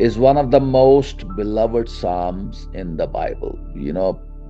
is one of the most beloved psalms in the Bible.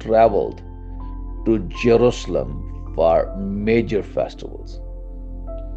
traveled to Jerusalem for major festivals.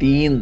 3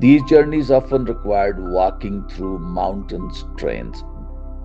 These journeys often required walking through mountains trains,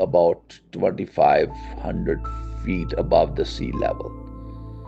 about 2500 feet above the sea level,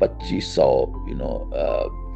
2500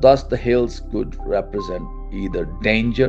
thus the hills could represent either danger,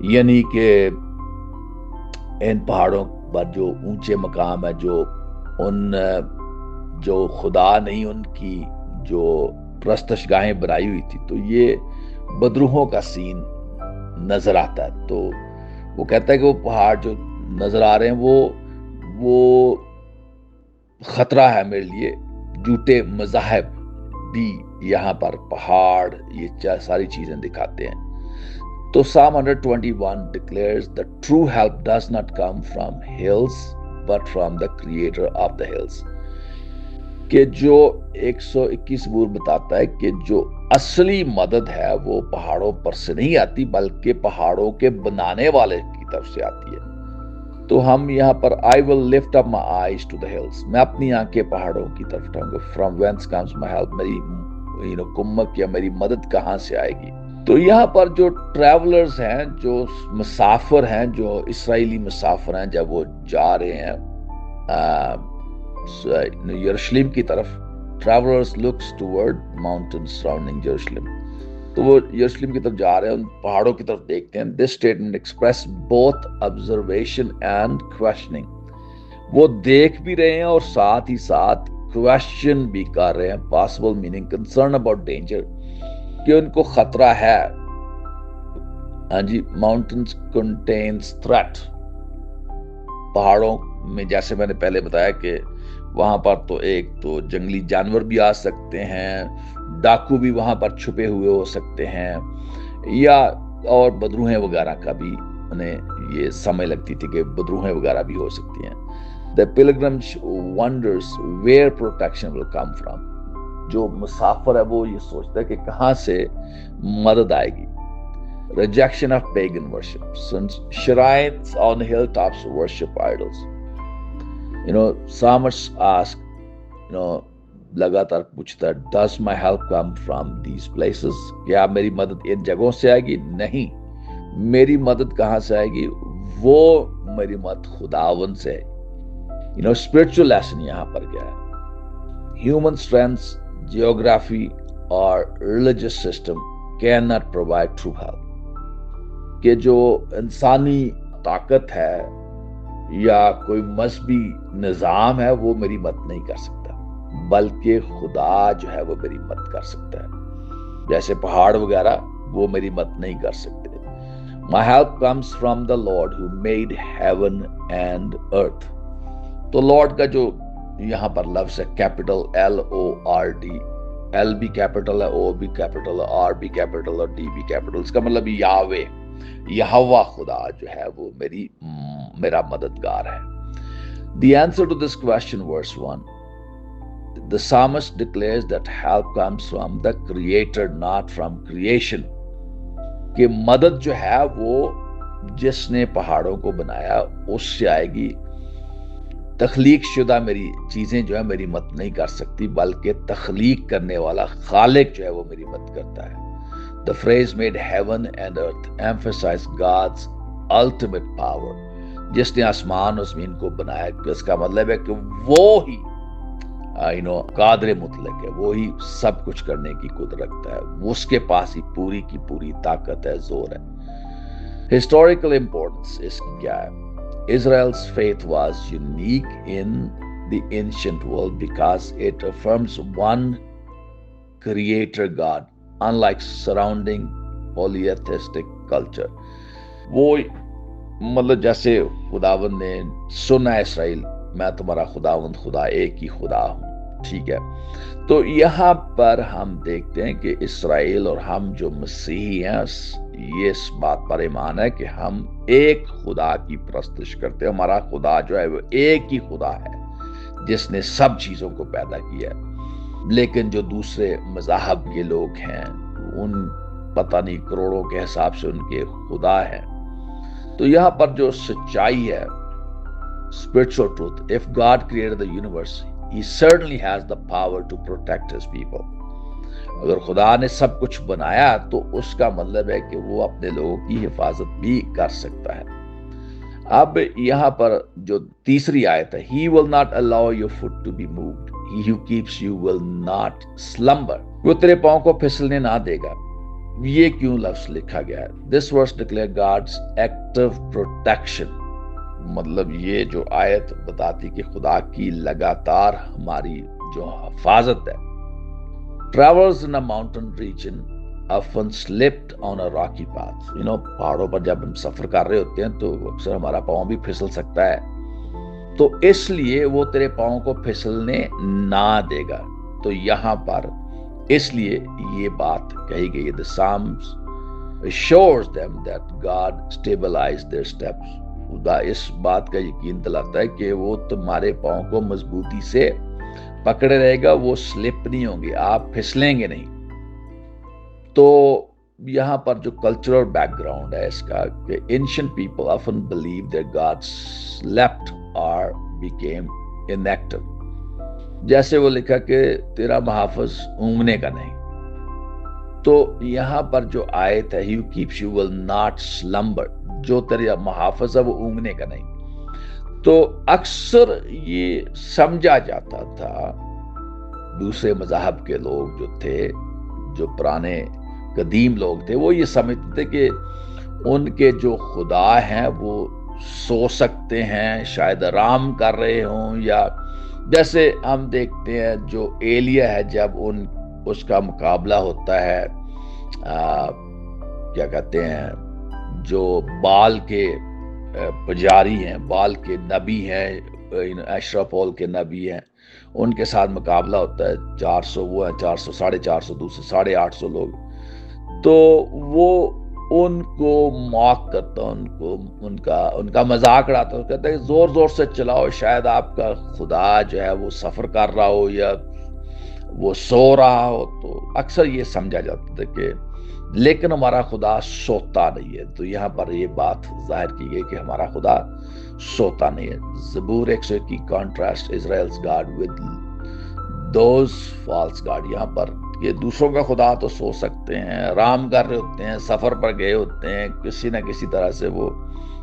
یعنی کہ ان پہاڑوں پر جو اونچے مقام ہے، جو خدا نہیں ان کی جو پرستش گاہیں بنائی ہوئی تھی، تو یہ بدروحوں کا سین نظر آتا ہے. تو وہ کہتا ہے کہ وہ پہاڑ جو نظر آ رہے ہیں وہ خطرہ ہے میرے لیے. جھوٹے مذاہب بھی یہاں پر پہاڑ یہ ساری چیزیں دکھاتے ہیں. تو Psalm 121 declares the true help does not come from hills but from the creator of the hills. کہ جو 121 زبور بتاتا ہے کہ جو اصلی مدد ہے وہ پہاڑوں پر سے نہیں آتی بلکہ پہاڑوں کے بنانے والے کی طرف سے آتی ہے. تو ہم یہاں پر I will lift up my eyes to the hills. میں اپنی آنکھیں پہاڑوں کی طرف اٹھاؤں گا. From whence comes my help. میری کمک یا میری مدد کہاں سے آئے گی. تو یہاں پر جو ٹریولرز ہیں، جو مسافر ہیں، جو اسرائیلی مسافر ہیں، جب وہ جا رہے ہیں یروشلم کی طرف، travellers looks toward mountains surrounding Jerusalem. تو وہ یروشلم کی طرف جا رہے ہیں، ان پہاڑوں کی طرف دیکھتے ہیں. This statement express both observation and questioning. وہ دیکھ بھی رہے ہیں اور ساتھ ہی ساتھ کویسچن بھی کر رہے ہیں. Possible meaning concern about danger, کہ ان کو خطرہ ہے. ہاں جی، ماؤنٹینز کنٹینز تھریٹ. پہاڑوں میں جیسے میں نے پہلے بتایا کہ وہاں پر تو ایک تو جنگلی جانور بھی آ سکتے ہیں، ڈاکو بھی وہاں پر چھپے ہوئے ہو سکتے ہیں، یا اور بدروہیں وغیرہ کا بھی انہیں یہ سمجھ لگتی تھی کہ بدروہیں وغیرہ بھی ہو سکتی ہیں. The pilgrim wonders where protection will come from. جو مسافر ہے وہ یہ سوچتا ہے کہ کہاں سے مدد آئے گی. Rejection of pagan worship. Since shrines on hilltops worship idols. Psalmists ask, لگاتار پوچھتا ہے, does my help come from these places? کیا میری مدد ان جگہوں سے آئے گی؟ نہیں. میری مدد کہاں سے آئے گی؟ وہ میری مدد خداون سے ہے. spiritual lesson یہاں پر کیا ہے؟ Human strengths, geography or religious system cannot provide true help. کہ جو انسانی طاقت ہے یا کوئی مذہبی نظام ہے وہ میری مدد نہیں کر سکتا، بلکہ خدا جو ہے وہ میری مدد کر سکتا ہے. جیسے پہاڑ وغیرہ وہ میری مدد نہیں کر سکتے. My help comes from the Lord who made heaven and earth. تو لارڈ کا جو یہاں پر لفظ ہے کیپٹل LORD، L بھی کیپٹل ہے، O بھی کیپٹل ہے، R بھی کیپٹل اور D بھی کیپٹل. اس کا مطلب یاوے، یہوہ خدا جو ہے وہ میرا مددگار ہے. The answer to this question, verse 1, the psalmist declares that help comes from the creator, not from creation. کہ مدد جو ہے وہ جس نے پہاڑوں کو بنایا اس سے آئے گی. تخلیق شدہ میری چیزیں جو ہے میری مدد نہیں کر سکتی، بلکہ تخلیق کرنے والا خالق جو ہے وہ میری مدد کرتا ہے. The phrase made heaven and earth emphasize God's ultimate power. جس نے آسمان اور زمین کو بنایا، اس کا مطلب ہے کہ وہ ہی قادر مطلق ہے، وہ ہی سب کچھ کرنے کی قدرت رکھتا ہے، اس کے پاس ہی پوری کی پوری طاقت ہے، زور ہے. Historical importance اس کی کیا ہے؟ Israel's faith was unique in the ancient world because it affirms one creator God, unlike surrounding polytheistic culture. وہ مطلب جیسے خداوند نے سنا اسرائیل، میں تمہارا خداوند خدا ایک ہی خدا ہوں، ٹھیک ہے. تو یہاں پر ہم دیکھتے ہیں کہ اسرائیل اور ہم جو مسیحی ہیں یہ اس بات پر ایمان ہے کہ ہم ایک خدا کی پرستش کرتے ہیں. ہمارا خدا جو ہے وہ ایک ہی خدا ہے جس نے سب چیزوں کو پیدا کیا ہے. لیکن جو دوسرے مذاہب کے لوگ ہیں ان پتہ نہیں کروڑوں کے حساب سے ان کے خدا ہیں. تو یہاں پر جو سچائی ہے، spiritual truth, if God created the universe, he certainly has the power to protect his people. اگر خدا نے سب کچھ بنایا تو اس کا مطلب ہے کہ وہ اپنے لوگوں کی حفاظت بھی کر سکتا ہے. اب یہاں پر جو تیسری آیت ہے، he will not allow your foot to be moved, he who keeps you will not slumber. وہ تیرے پاؤں کو پھسلنے نہ دے گا. یہ کیوں لفظ لکھا گیا ہے؟ دس ورس ڈکلیئر گاڈز ایکٹیو پروٹیکشن، مطلب یہ جو آیت بتاتی کہ خدا کی لگاتار ہماری جو حفاظت ہے. Travelers in a mountain region often slipped on a rocky path. پہاڑوں پر جب ہم سفر کر رہے ہوتے ہیں تو اکثر ہمارا پاؤں بھی پھسل سکتا ہے، تو اس لیے وہ تیرے پاؤں کو پھسلنے نہ دے گا. تو یہاں پر اس لیے یہ بات کہی گئی ہے. The Psalms assures them that God stabilized their steps. خدا اس بات کا یقین دلاتا ہے کہ وہ تمہارے پاؤں کو مضبوطی سے پکڑے رہے گا، وہ سلپ نہیں ہوں گے، آپ پھسلیں گے نہیں. تو یہاں پر جو کلچرل بیک گراؤنڈ ہے اس کا کہ ancient people often believed that God slept or became inactive. جیسے وہ لکھا کہ تیرا محافظ اونگنے کا نہیں. تو یہاں پر جو آیت ہے He keeps you will not slumber، جو تیرا محافظ ہے وہ اونگنے کا نہیں. تو اکثر یہ سمجھا جاتا تھا، دوسرے مذاہب کے لوگ جو تھے، جو پرانے قدیم لوگ تھے، وہ یہ سمجھتے تھے کہ ان کے جو خدا ہیں وہ سو سکتے ہیں، شاید آرام کر رہے ہوں، یا جیسے ہم دیکھتے ہیں جو ایلیا ہے جب اس کا مقابلہ ہوتا ہے کیا کہتے ہیں جو بال کے پجاری ہیں، بال کے نبی ہیں، اشرافول کے نبی ہیں، ان کے ساتھ مقابلہ ہوتا ہے. 400 وہ ہیں، 400 450 دوسرے 850 لوگ. تو وہ ان کو موک کرتا، ان کا مذاق اڑاتا، کہتا ہے زور زور سے چلاؤ، شاید آپ کا خدا جو ہے وہ سفر کر رہا ہو یا وہ سو رہا ہو. تو اکثر یہ سمجھا جاتا تھا کہ لیکن ہمارا خدا سوتا نہیں ہے. تو یہاں پر یہ بات ظاہر کی گئی کہ ہمارا خدا سوتا نہیں ہے. زبور 101 کی contrast اسرائیل's God with those false God. یہاں پر یہ دوسروں کا خدا تو سو سکتے ہیں، آرام کر رہے ہوتے ہیں، سفر پر گئے ہوتے ہیں، کسی نہ کسی طرح سے وہ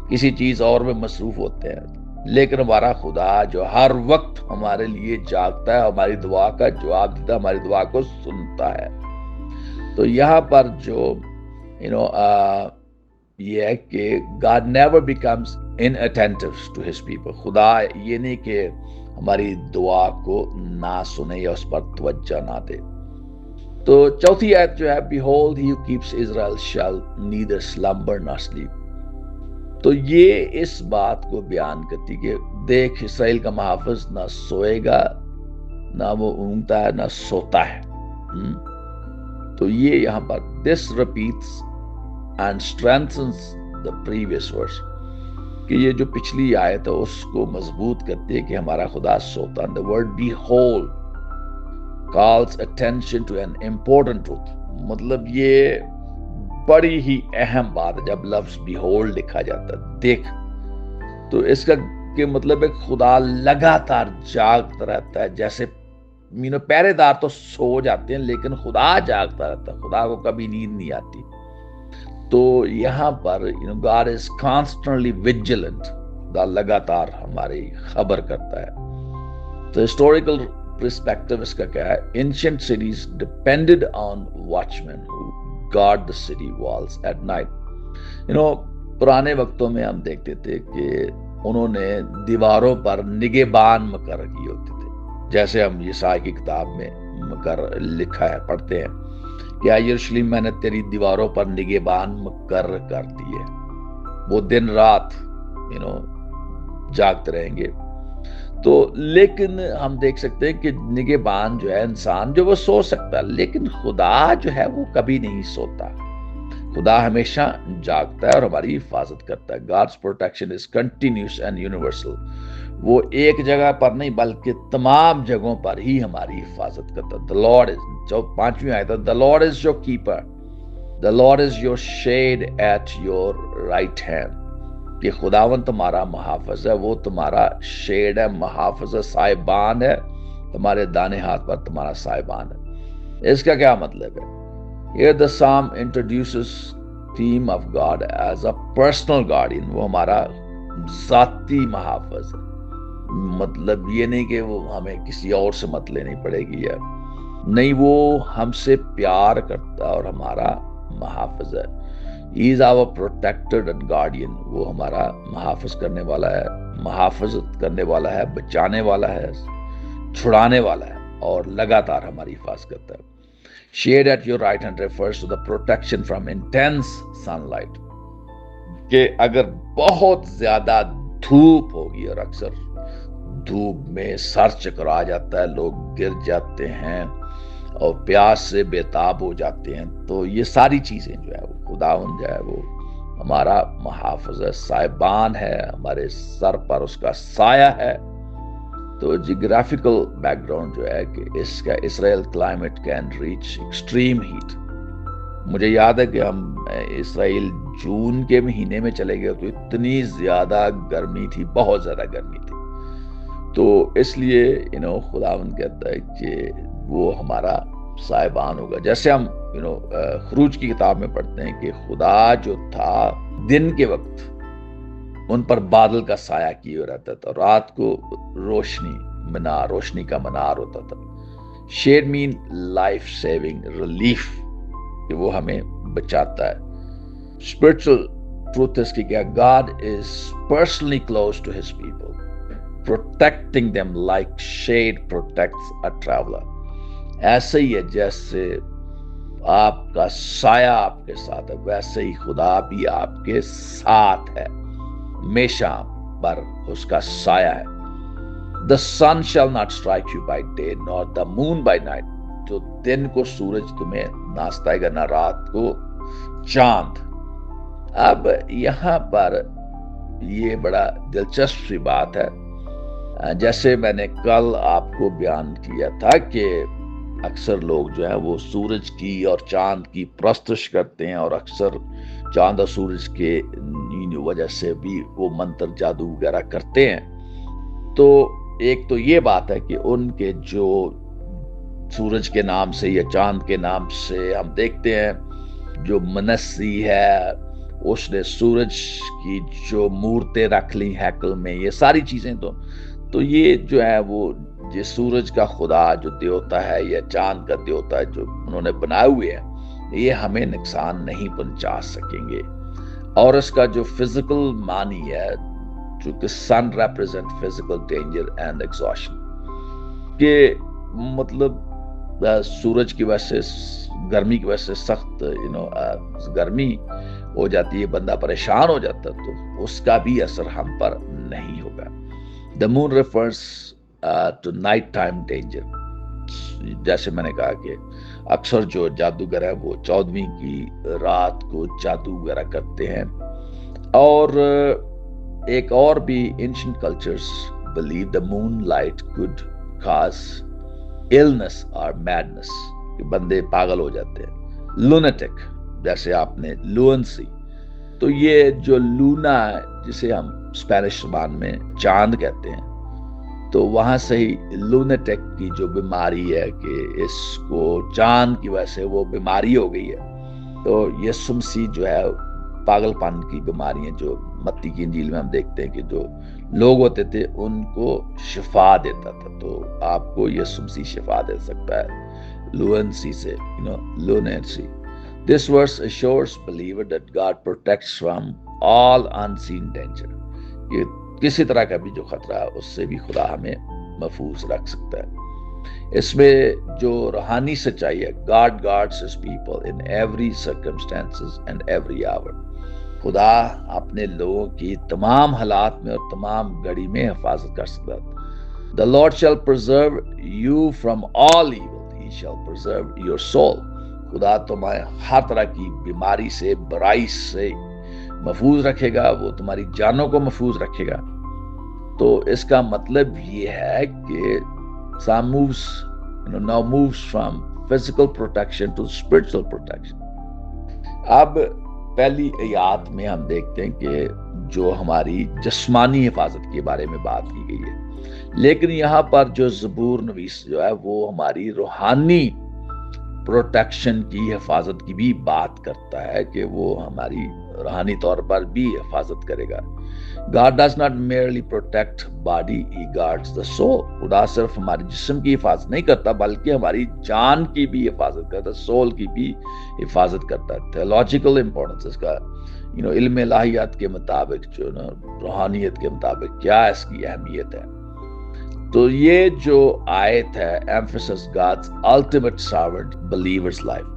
کسی چیز اور میں مصروف ہوتے ہیں، لیکن ہمارا خدا جو ہر وقت ہمارے لیے جاگتا ہے، ہماری دعا کا جواب دیتا ہے، ہماری دعا کو سنتا ہے. تو یہاں پر جو یہ ہے کہ God never becomes inattentive to his people. خدا یہ نہیں کہ ہماری دعا کو نہ سنے یا اس پر توجہ نہ دے. تو چوتھی آیت جو ہے Behold, he who keeps Israel shall neither slumber nor sleep. تو یہ اس بات کو بیان کرتی کہ دیکھ اسرائیل کا محافظ نہ سوئے گا، نہ وہ اونگتا ہے، نہ سوتا ہے. تو یہ یہاں پر this repeats and strengthens the previous verse، کہ یہ جو پچھلی آیت ہے اس کو مضبوط کرتی ہے کہ ہمارا خدا سوتا ہے. The word behold calls attention to an important truth. مطلب یہ بڑی ہی اہم بات ہے جب لفظ behold لکھا جاتا ہے، دیکھ. تو اس کا کہ مطلب ہے خدا لگاتار جاگتا رہتا ہے. جیسے پہرے دار تو سو جاتے ہیں لیکن خدا جاگتا رہتا ہے، خدا کو کبھی نیند نہیں آتی. تو یہاں پر God is constantly vigilant. خدا لگاتار ہماری خبر کرتا ہے. تو ہسٹوریکل پرسپیکٹو اس کا کیا ہے؟ Ancient cities depended on watchmen who guard the city walls at night. پرانے وقتوں میں ہم دیکھتے تھے کہ انہوں نے دیواروں پر نگہبان مقرر کیے ہوتے تھے. جیسے ہم یسائی کی کتاب میں لکھا ہے، پڑھتے ہیں کہ یروشلم میں نے تیری دیواروں پر نگہبان مقرر کر دیے، وہ دن رات جاگتے رہیں گے. تو لیکن ہم دیکھ سکتے ہیں کہ نگہبان جو ہے انسان جو وہ سو سکتا ہے، لیکن خدا جو ہے وہ کبھی نہیں سوتا. خدا ہمیشہ جاگتا ہے اور ہماری حفاظت کرتا ہے. God's protection is continuous and universal. وہ ایک جگہ پر نہیں بلکہ تمام جگہوں پر ہی ہماری حفاظت کرتا ہے. The Lord is، جو 5ویں آیت ہے، The Lord is your keeper. The Lord is your shade at your right hand. کہ خداوند تمہارا محافظ ہے، وہ تمہارا شیڈ ہے، محافظ ہے، سائبان ہے، تمہارے دانے ہاتھ پر تمہارا سائبان ہے. اس کا کیا مطلب ہے؟ Here the psalm introduces theme of God as a personal guardian. وہ ہمارا ذاتی محافظ ہے. مطلب یہ نہیں کہ وہ ہمیں کسی اور سے مت لینی پڑے گی، یا نہیں، وہ ہم سے پیار کرتا ہے اور ہمارا محافظ ہے. He is our protector and guardian. وہ ہمارا محافظ کرنے والا ہے, محافظت کرنے والا ہے, بچانے والا ہے, چھڑانے والا ہے اور لگاتار ہماری حفاظت کرتا ہے. Shade at your right hand refers to the protection from intense sunlight. کہ اگر بہت زیادہ دھوپ ہوگی, اور اکثر دھوپ میں سر چکرا جاتا ہے, لوگ گر جاتے ہیں اور پیاس سے بےتاب ہو جاتے ہیں, تو یہ ساری چیزیں جو ہے وہ خداوند جو ہے وہ ہمارا محافظ ہے, سائبان ہے, ہمارے سر پر اس کا سایہ ہے. تو جیوگرافیکل بیک گراؤنڈ جو ہے کہ اس کا Israel climate can reach extreme heat. مجھے یاد ہے کہ ہم اسرائیل جون کے مہینے میں چلے گئے تو اتنی زیادہ گرمی تھی, بہت زیادہ گرمی تھی. تو اس لیے خداوند کہتا ہے کہ وہ ہمارا سائبان ہوگا. جیسے ہم خروج کی کتاب میں پڑھتے ہیں کہ خدا جو تھا دن کے وقت ان پر بادل کا سایہ کیے رہتا تھا, اور رات کو روشنی کا منار ہوتا تھا. شیڈ مین لائف سیونگ ریلیف, کہ وہ ہمیں بچاتا ہے. اسپرچل ٹروتھ اس کی کیا, God is personally close to his people, protecting them like shade protects a traveler. ایسے ہی ہے جیسے آپ کا سایہ آپ کے ساتھ ہے, ویسے ہی خدا بھی آپ کے ساتھ ہے, ہمیشہ پر اس کا سایہ ہے. The sun shall not strike you by day nor the moon by night. جو دن کو سورج تمہیں نہ ستائے گا, نہ رات کو چاند. اب یہاں پر یہ بڑا دلچسپ سی بات ہے. جیسے میں نے کل آپ کو بیان کیا تھا کہ اکثر لوگ جو ہے وہ سورج کی اور چاند کی پرستش کرتے ہیں, اور اکثر چاند اور سورج کے وجہ سے بھی وہ منتر جادو وغیرہ کرتے ہیں. تو ایک تو یہ بات ہے کہ ان کے جو سورج کے نام سے یا چاند کے نام سے ہم دیکھتے ہیں, جو منسی ہے اس نے سورج کی جو مورتیں رکھ لی ہیکل میں, یہ ساری چیزیں تو یہ جو ہے وہ یہ سورج کا خدا جو دیوتا ہے یا چاند کا دیوتا ہے جو انہوں نے بنائے ہوئے ہیں, یہ ہمیں نقصان نہیں پہنچا سکیں گے. اور اس کا جو فزیکل معنی ہے, چونکہ sun represent physical danger and exhaustion, کہ مطلب سورج کی وجہ سے, گرمی کی وجہ سے سخت گرمی ہو جاتی ہے, بندہ پریشان ہو جاتا ہے, تو اس کا بھی اثر ہم پر نہیں ہوگا. The moon refers to night time danger. جیسے میں نے کہا کہ اکثر جو جادوگر ہے وہ 14ویں کی رات کو جادو وغیرہ کرتے ہیں. اور ایک اور بھی ancient cultures believe the moonlight could cause illness or madness, کہ بندے پاگل ہو جاتے ہیں. lunatic, جیسے آپ نے lunacy, تو یہ جو لونا ہے جسے ہم اسپینش زبان میں چاند کہتے ہیں, تو وہاں سے ہی لونیٹک کی جو بیماری ہے کہ اس کو چاند کی وجہ سے وہ بیماری ہو گئی ہے. تو یسوع مسیح جو ہے پاگل پن کی بیماریاں جو متی کی انجیل میں ہم دیکھتے ہیں کہ جو لوگ ہوتے تھے ان کو شفا دیتا تھا, تو آپ کو یسوع مسیح شفا دے سکتا ہے لونسی سے, لونسی. This verse assures believer that God protects from all unseen danger. یہ کسی طرح کا بھی جو خطرہ ہے اس سے بھی خدا ہمیں محفوظ رکھ سکتا ہے. اس میں جو روحانی سچائی ہے, God guards his people in every circumstances and every hour. خدا اپنے لوگوں کی تمام حالات میں اور تمام گھڑی میں حفاظت کر سکتا ہے. The Lord shall preserve you from all evil. He shall preserve your soul. خدا تمہیں ہر طرح کی بیماری سے, برائی سے محفوظ رکھے گا, وہ تمہاری جانوں کو محفوظ رکھے گا. تو اس کا مطلب یہ ہے کہ some moves, now moves from physical protection to spiritual protection. اب پہلی آیات میں ہم دیکھتے ہیں کہ جو ہماری جسمانی حفاظت کے بارے میں بات کی گئی ہے, لیکن یہاں پر جو زبور نویس جو ہے وہ ہماری روحانی پروٹیکشن کی حفاظت کی بھی بات کرتا ہے, کہ وہ ہماری روحانی طور پر بھی حفاظت کرے گا. God does not merely protect body, he guards the soul. خدا صرف ہمارے جسم کی حفاظت نہیں کرتا بلکہ ہماری جان کی بھی حفاظت کرتا ہے, سول کی بھی حفاظت کرتا ہے. تھیولوجیکل امپورٹنس اس کا علم الہیات کے مطابق جو نا روحانیت کے مطابق کیا اس کی اہمیت ہے. تو یہ جو آیت ہے emphasizes God's ultimate sovereign believer's life,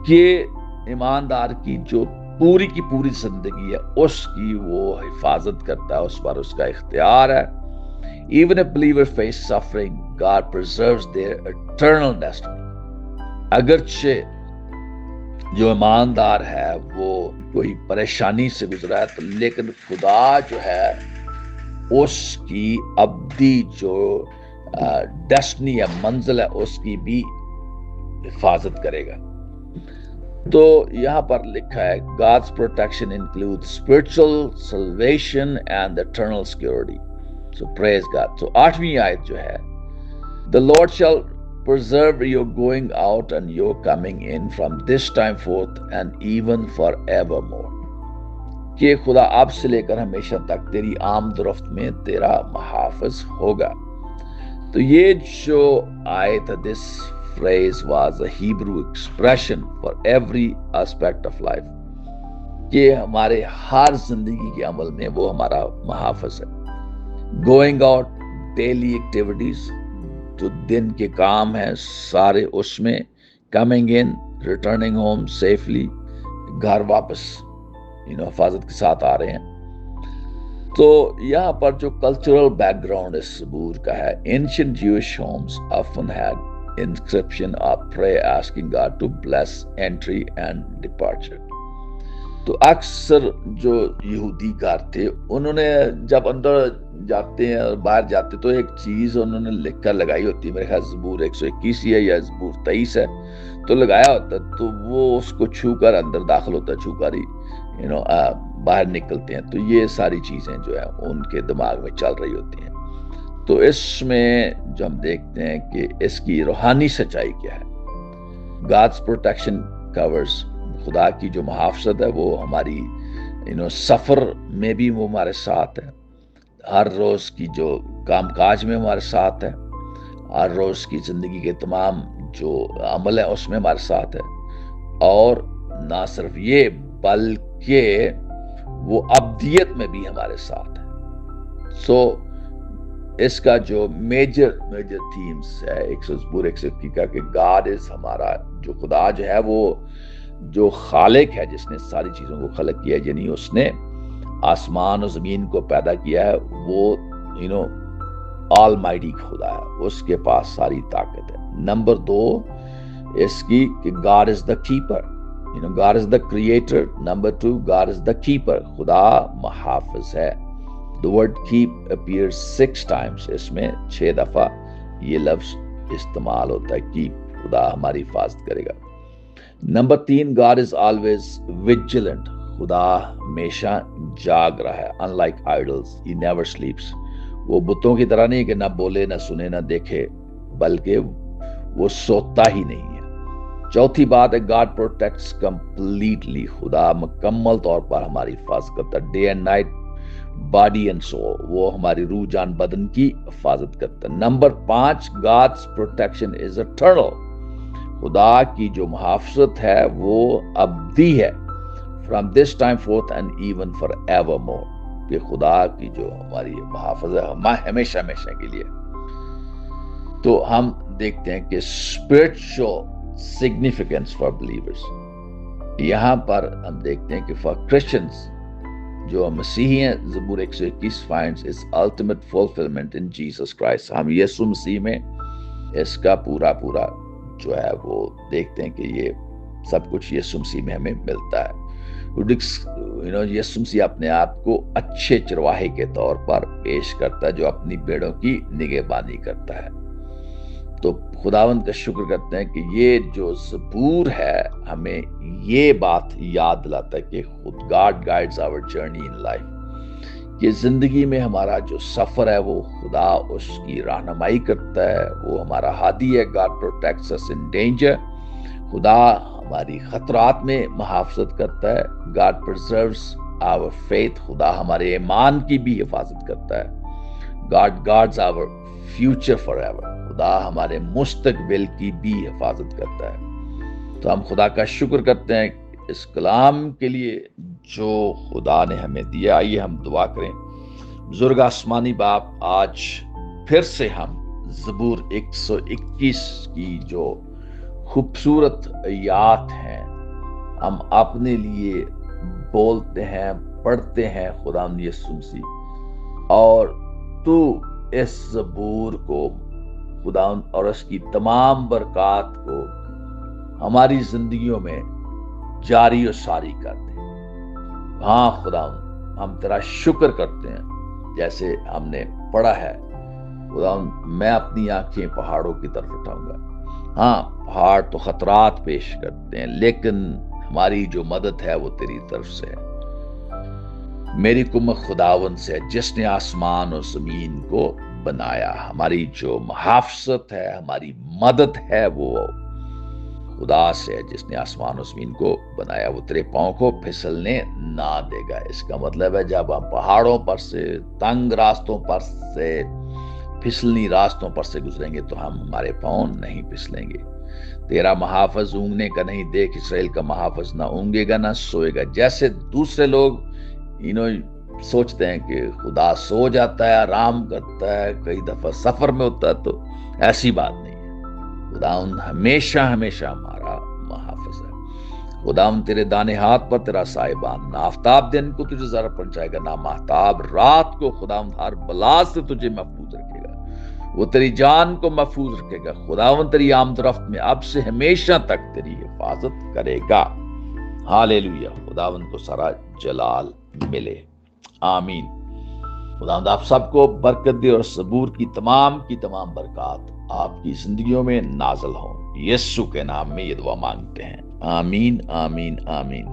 کہ ایماندار کی جو پوری کی پوری زندگی ہے اس کی وہ حفاظت کرتا ہے, اس پر اس کا اختیار ہے. Even if believers face suffering, God preserves their eternal destiny. اگرچہ جو ایماندار ہے وہ کوئی پریشانی سے گزرا ہے لیکن خدا جو ہے اس کی ابدی جو ڈیسٹنی ہے, منزل ہے, اس کی بھی حفاظت کرے گا. تو یہاں پر لکھا ہے God's protection includes spiritual salvation and eternal security. So praise God. So 8ویں آیت جو ہے The Lord shall preserve your going out and your coming in from this time forth and even forevermore. کہ خدا اب سے لے کر ہمیشہ تک تیری آمد و رفت میں تیرا محافظ ہوگا. تو یہ جو آیت ہے this phrase was a Hebrew expression for every aspect of life, کہ ہمارے ہر زندگی کے عمل میں وہ ہمارا محافظ ہے. Going out, daily activities, جو دن کے کام ہیں سارے اس میں, coming in, returning home safely, گھر واپس حفاظت کے ساتھ آ رہے ہیں. تو یہاں پر جو کلچرل بیک گراؤنڈ اس زبور کا ہے, ancient Jewish homes often had inscription of prayer asking God to bless entry and departure. تو اکثر جو یہودی گھر تھے انہوں نے جب اندر جاتے ہیں اور باہر جاتے تو ایک چیز انہوں نے لکھ کر لگائی ہوتی ہے, میرے خیال زبور 121 ہے یا زبور 23 ہے, تو لگایا ہوتا ہے تو وہ اس کو چھو کر اندر داخل ہوتا ہے, چھو کر ہی باہر نکلتے ہیں. تو یہ ساری چیزیں جو ہے ان کے دماغ میں چل رہی ہوتی ہیں. تو اس میں جو ہم دیکھتے ہیں کہ اس کی روحانی سچائی کیا ہے. God's protection covers, خدا کی جو محافظت ہے وہ ہماری سفر میں بھی وہ ہمارے ساتھ ہے, ہر روز کی جو کام کاج میں ہمارے ساتھ ہے, ہر روز کی زندگی کے تمام جو عمل ہے اس میں ہمارے ساتھ ہے, اور نہ صرف یہ بلکہ وہ ابدیت میں بھی ہمارے ساتھ ہے. سو اس کا جو میجر تھیمز ہے زبور 121 کا کہ گاڈ از, ہمارا جو خدا جو ہے وہ جو خالق ہے جس نے ساری چیزوں کو خلق کیا, یعنی اس نے آسمان و زمین کو پیدا کیا ہے, وہ آل مائٹی خدا ہے, اس کے پاس ساری طاقت ہے. نمبر 2 اس کی کہ God is the keeper, God is the creator. Number 2, God is the keeper. خدا محافظ ہے. The word keep appears 6 times. اس میں 6 دفعہ یہ لفظ استعمال ہوتا ہے, keep, خدا ہماری حفاظت کرے گا. Number 3, God is always vigilant. خدا ہمیشہ جاگ رہا ہے. Unlike idols, he never sleeps. وہ بتوں کی طرح نہیں کہ نہ بولے نہ سنے نہ دیکھے, بلکہ وہ سوتا ہی نہیں ہے. چوتھی بات ہے God protects completely. خدا مکمل طور پر ہماری حفاظت کرتا ہے. Day and night, body and soul. وہ ہماری روح جان بدن کی حفاظت کرتا ہے. Number 5, God's protection is eternal. خدا کی جو محافظت ہے وہ ابدی ہے. From this time forth and even forevermore. کہ خدا کی جو ہماری محافظت ہے ہمیشہ ہمیشہ کے لیے. تو ہم دیکھتے ہیں کہ spiritual significance for believers. یہاں پر ہم دیکھتے ہیں کہ for Christians جو مسیحی ہیں, زبور 121 finds its ultimate fulfillment in Jesus Christ. ہم یسوع مسیح میں اس کا پورا جو ہے وہ دیکھتے ہیں کہ یہ سب کچھ یسوع مسیح میں ہمیں ملتا ہے. یسوع مسیح اپنے آپ کو اچھے چرواہے کے طور پر پیش کرتا ہے جو اپنی بھیڑوں کی نگہبانی کرتا ہے. تو خداوند کا شکر کرتے ہیں کہ یہ جو زبور ہے ہمیں یہ بات یاد دلاتا ہے کہ خود God guides our journey in life, کہ زندگی میں ہمارا جو سفر ہے وہ خدا اس کی رہنمائی کرتا ہے, وہ ہمارا ہادی ہے. God protects us in danger. خدا ہماری خطرات میں محافظت کرتا ہے. God preserves our faith. خدا ہمارے ایمان کی بھی حفاظت کرتا ہے. God guards our future forever. خدا ہمارے مستقبل کی بھی حفاظت کرتا ہے. تو ہم خدا کا شکر کرتے ہیں اس کلام کے لیے جو خدا نے ہمیں دیا. آئیے ہم دعا کریں. بزرگ آسمانی باپ، آج پھر سے ہم زبور 121 کی جو خوبصورت آیات ہیں ہم اپنے لیے بولتے ہیں، پڑھتے ہیں خدا یسوع مسیح، اور تو اس زبور کو خدا اور اس کی تمام برکات کو ہماری زندگیوں میں جاری و ساری کر دے. ہاں خدا، ہم تیرا شکر کرتے ہیں. جیسے ہم نے پڑھا ہے خدا، میں اپنی آنکھیں پہاڑوں کی طرف اٹھاؤں گا. ہاں، پہاڑ تو خطرات پیش کرتے ہیں، لیکن ہماری جو مدد ہے وہ تیری طرف سے ہے. میری کمک خداوند سے، جس نے آسمان اور زمین کو بنایا. ہماری جو محافظت ہے، ہماری مدد ہے وہ خدا سے، جس نے آسمان و زمین کو بنایا. وہ تیرے پاؤں کو پھسلنے نہ دے گا. اس کا مطلب ہے جب ہم پہاڑوں پر سے، تنگ راستوں پر سے، پھسلنی راستوں پر سے گزریں گے تو ہمارے پاؤں نہیں پھسلیں گے. تیرا محافظ اونگنے کا نہیں. دیکھ، اسرائیل کا محافظ نہ اونگے گا نہ سوئے گا. جیسے دوسرے لوگ سوچتے ہیں کہ خدا سو جاتا ہے، آرام کرتا ہے، کئی دفعہ سفر میں ہوتا ہے، تو ایسی بات نہیں ہے. خداوند ہمیشہ ہمیشہ ہمارا محافظ ہے. خداوند تیرے دانے ہاتھ پر تیرا سائبان، نہ آفتاب دن کو تجھے ضرر پہنچائے گا، نہ ماہتاب رات کو. خداوند ہر بلا سے تجھے محفوظ رکھے گا. وہ تیری جان کو محفوظ رکھے گا. خداوند تیری آمد و رفت میں اب سے ہمیشہ تک تیری حفاظت کرے گا. ہاللیلویہ. خداوند کو سارا جلال ملے. آمین. خداوند آپ سب کو برکت دے اور زبور کی تمام برکات آپ کی زندگیوں میں نازل ہوں. یسوع کے نام میں یہ دعا مانگتے ہیں. آمین آمین آمین.